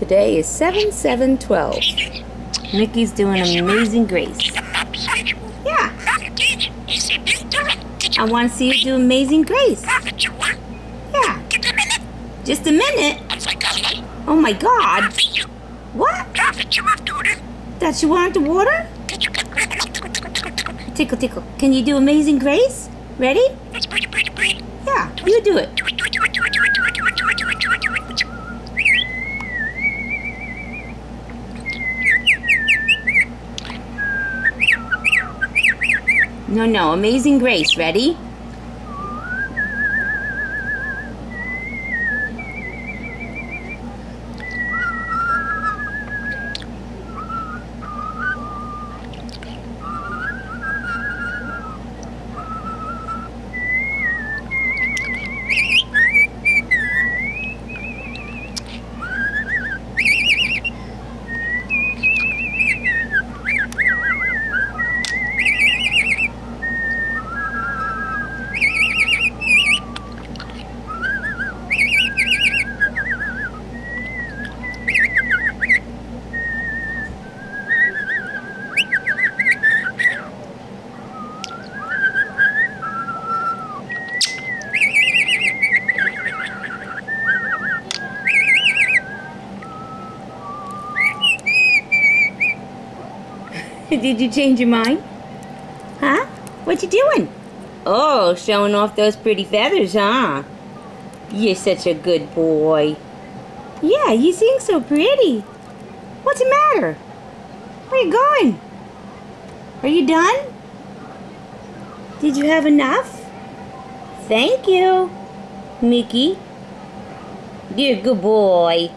Today is 7/7/12. Mickey's doing Amazing Grace. Yeah. I want to see you do Amazing Grace. Yeah. Just a minute. Oh my God. What? That you want the water? Tickle, tickle. Can you do Amazing Grace? Ready? Yeah, you do it. No, Amazing Grace. Ready? Did you change your mind? Huh? What you doing? Oh, showing off those pretty feathers, huh? You're such a good boy. Yeah, you sing so pretty. What's the matter? Where you going? Are you done? Did you have enough? Thank you, Mickey. You're a good boy.